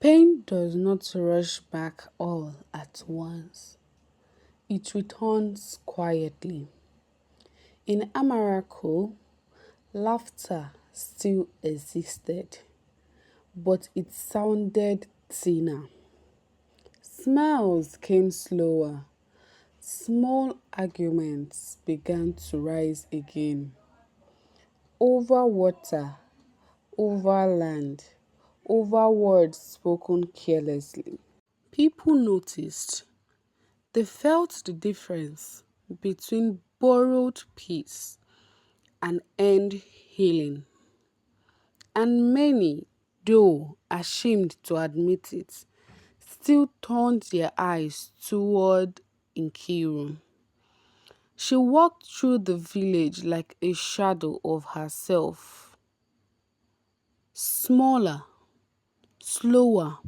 Pain does not rush back all at once. It returns quietly. In Amankwu, laughter still existed, but it sounded thinner. Smiles came slower. Small arguments began to rise again. Over water, over land, over words spoken carelessly. People noticed. They felt the difference between borrowed peace and earned healing. And many, though ashamed to admit it, still turned their eyes toward Nkiru. She walked through the village like a shadow of herself, smaller, slower,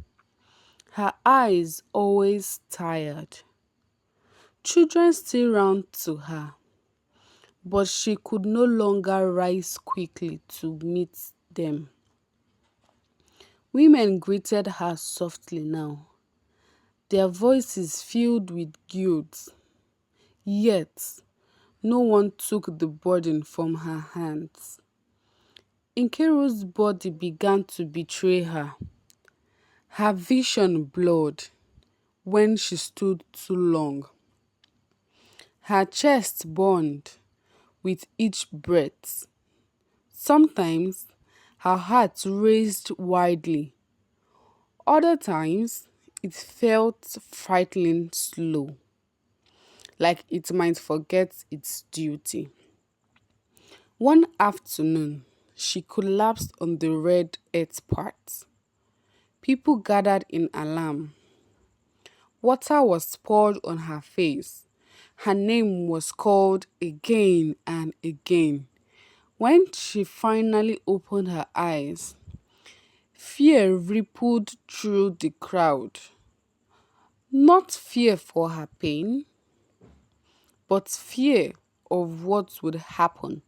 her eyes always tired. Children still ran to her, but she could no longer rise quickly to meet them. Women greeted her softly now, their voices filled with guilt. Yet, no one took the burden from her hands. Nkiru's body began to betray her. Her vision blurred when she stood too long. Her chest burned with each breath. Sometimes her heart raced wildly. Other times it felt frighteningly slow, like it might forget its duty. One afternoon, she collapsed on the red earth part. People gathered in alarm. Water was poured on her face. Her name was called again and again. When she finally opened her eyes, fear rippled through the crowd. Not fear for her pain, but fear of what would happen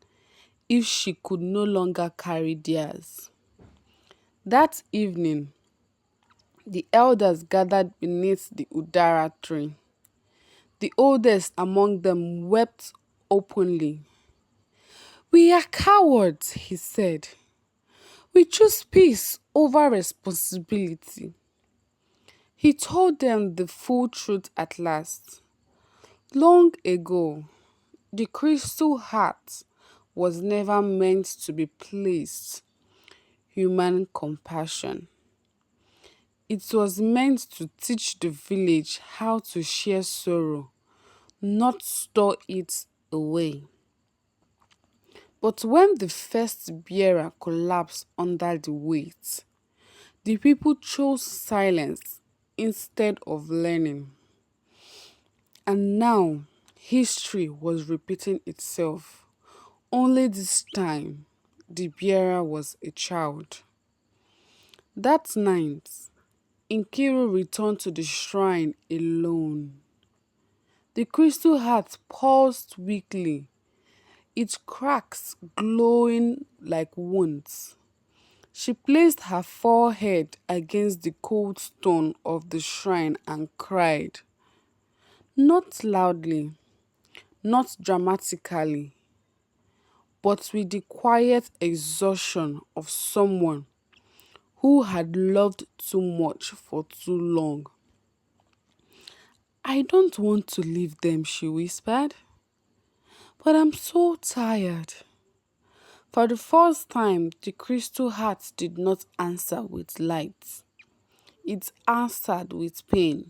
if she could no longer carry theirs. That evening, the elders gathered beneath the Udara tree. The oldest among them wept openly. "We are cowards," he said. "We choose peace over responsibility." He told them the full truth at last. Long ago, the crystal heart was never meant to be placed human compassion. It was meant to teach the village how to share sorrow, not store it away. But when the first bearer collapsed under the weight, the people chose silence instead of learning. And now, history was repeating itself. Only this time, the bearer was a child. That night, Nkiru returned to the shrine alone. The crystal heart pulsed weakly, its cracks glowing like wounds. She placed her forehead against the cold stone of the shrine and cried, not loudly, not dramatically, but with the quiet exhaustion of someone who had loved too much for too long. "I don't want to leave them," she whispered, "but I'm so tired." For the first time, the crystal heart did not answer with light. It answered with pain.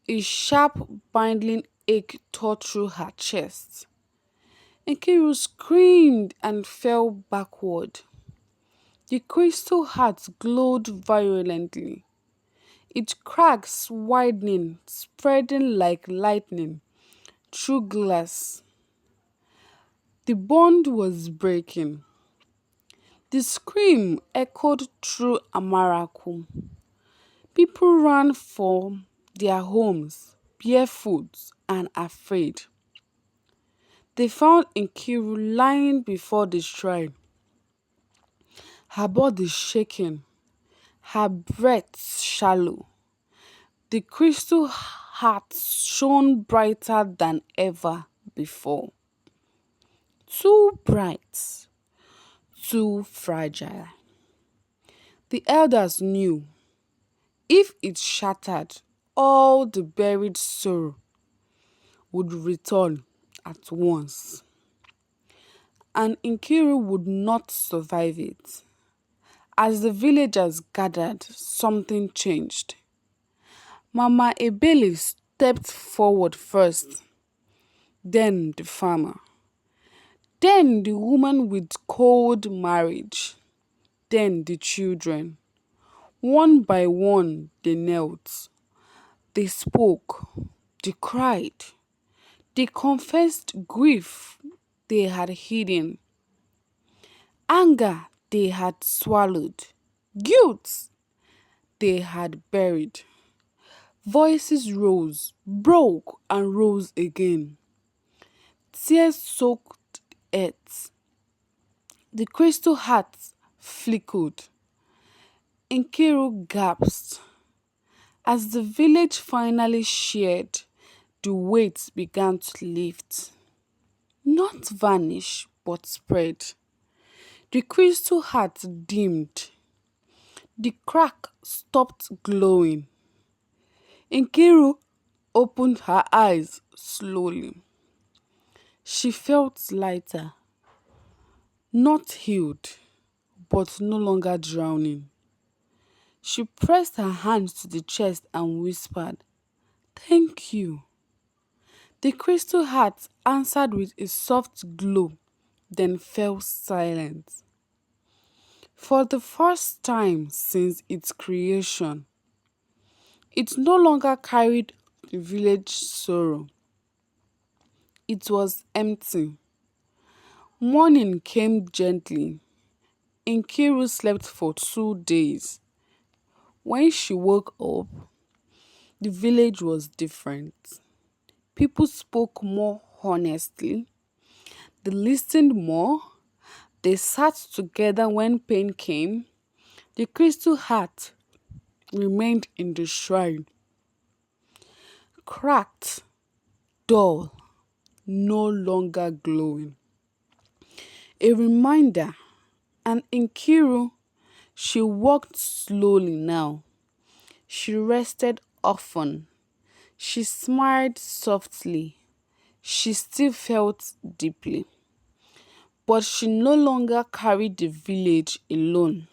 A sharp, binding ache tore through her chest. Nkiru screamed and fell backward. The crystal heart glowed violently, its cracks widening, spreading like lightning through glass. The bond was breaking. The scream echoed through Amankwu. People ran from their homes, barefoot and afraid. They found Nkiru lying before the shrine, her body shaking, her breath shallow. The crystal heart shone brighter than ever before. Too bright, too fragile. The elders knew if it shattered, all the buried sorrow would return at once, and Nkiru would not survive it. As the villagers gathered, something changed. Mama Ebele stepped forward first, then the farmer, then the woman with cold marriage, then the children. One by one they knelt, they spoke, they cried, they confessed grief they had hidden, anger they had swallowed, guilt they had buried. Voices rose, broke, and rose again. Tears soaked earth. The crystal heart flickered. Nkiru gasped. As the village finally shared, the weight began to lift. Not vanish, but spread. The crystal heart dimmed. The crack stopped glowing. Nkiru opened her eyes slowly. She felt lighter, not healed, but no longer drowning. She pressed her hands to the chest and whispered, "Thank you." The crystal heart answered with a soft glow, then fell silent. For the first time since its creation, it no longer carried the village sorrow. It was empty. Morning came gently. Nkiru slept for 2 days. When she woke up, the village was different. People spoke more honestly. They listened more. They sat together when pain came. The crystal heart remained in the shrine, cracked, dull, no longer glowing. A reminder, and Nkiru, she walked slowly now. She rested often. She smiled softly. She still felt deeply. But she no longer carried the village alone.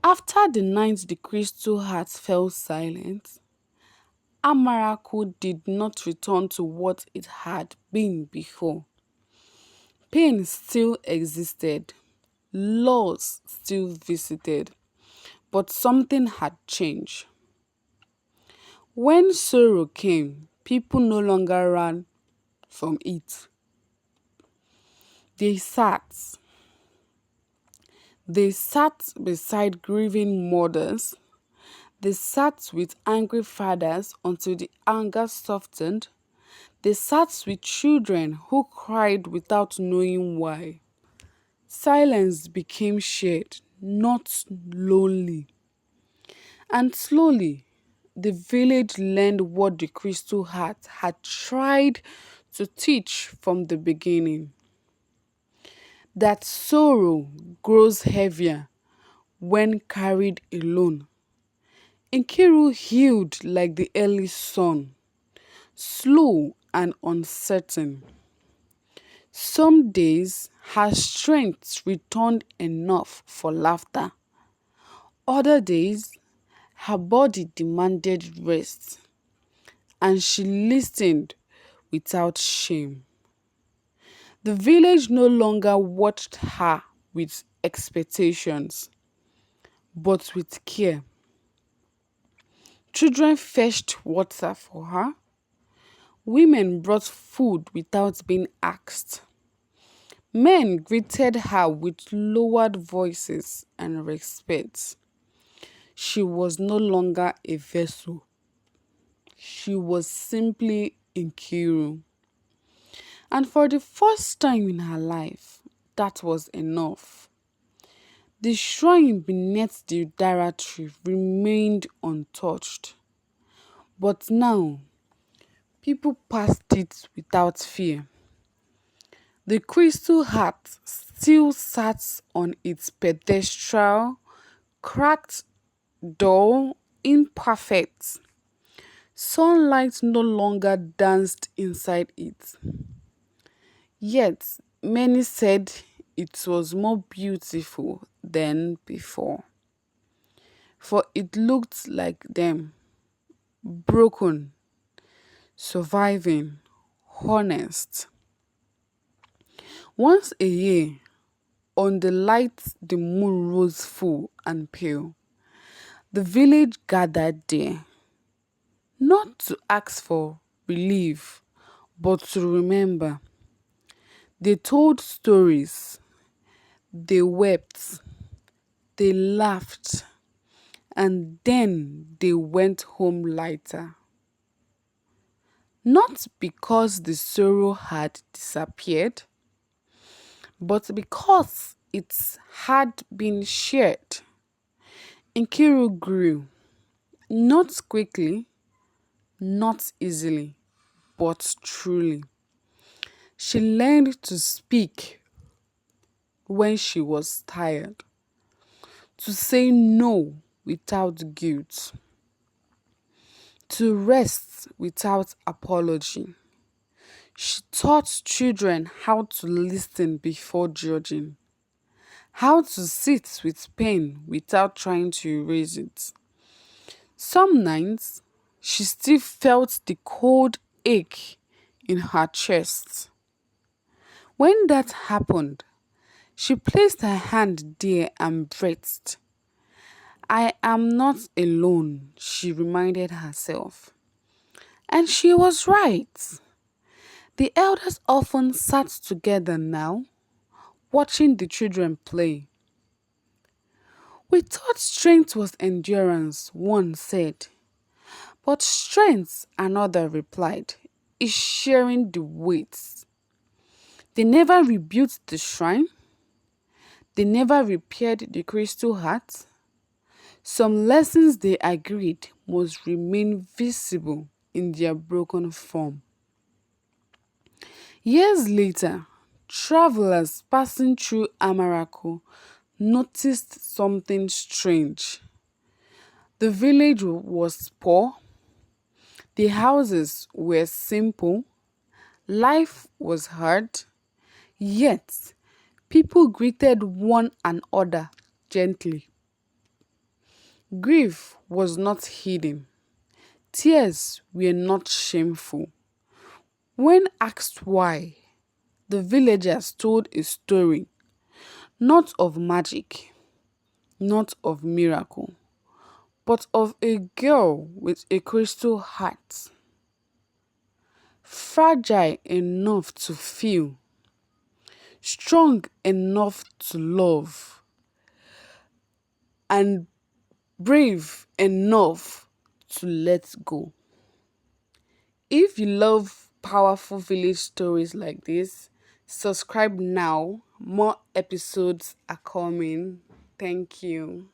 After the night the crystal heart fell silent, Amankwu did not return to what it had been before. Pain still existed. Laws still visited. But something had changed. When sorrow came, people no longer ran from it. They sat. They sat beside grieving mothers. They sat with angry fathers until the anger softened. They sat with children who cried without knowing why. Silence became shared, not lonely. And slowly, the village learned what the crystal heart had tried to teach from the beginning. That sorrow grows heavier when carried alone. Nkiru healed like the early sun, slow and uncertain. Some days her strength returned enough for laughter. Other days her body demanded rest, and she listened without shame. The village no longer watched her with expectations, but with care. Children fetched water for her. Women brought food without being asked. Men greeted her with lowered voices and respect. She was no longer a vessel. She was simply Nkiru. And for the first time in her life, that was enough. The shrine beneath the Dara tree remained untouched, but now people passed it without fear. The crystal heart still sat on its pedestal, cracked, dull, imperfect. Sunlight no longer danced inside it. Yet many said it was more beautiful than before, for it looked like them, broken, surviving, honest. Once a year, on the light the moon rose full and pale, the village gathered there, not to ask for relief, but to remember. They told stories, they wept, they laughed, and then they went home lighter. Not because the sorrow had disappeared, but because it had been shared. Nkiru grew, not quickly, not easily, but truly. She learned to speak when she was tired, to say no without guilt, to rest without apology. She taught children how to listen before judging, how to sit with pain without trying to erase it. Some nights, she still felt the cold ache in her chest. When that happened, she placed her hand there and breathed. I am not alone, she reminded herself. And she was right. The elders often sat together now, watching the children play. We thought strength was endurance, one said. But strength, another replied, is sharing the weights. They never rebuilt the shrine. They never repaired the crystal heart. Some lessons they agreed must remain visible in their broken form. Years later, travelers passing through Amankwu noticed something strange. The village was poor, the houses were simple, life was hard, yet people greeted one another gently. Grief was not hidden, tears were not shameful. When asked why, the villagers told a story, not of magic, not of miracle, but of a girl with a crystal heart, fragile enough to feel, strong enough to love, and brave enough to let go. If you love powerful village stories like this, subscribe now. More episodes are coming. Thank you.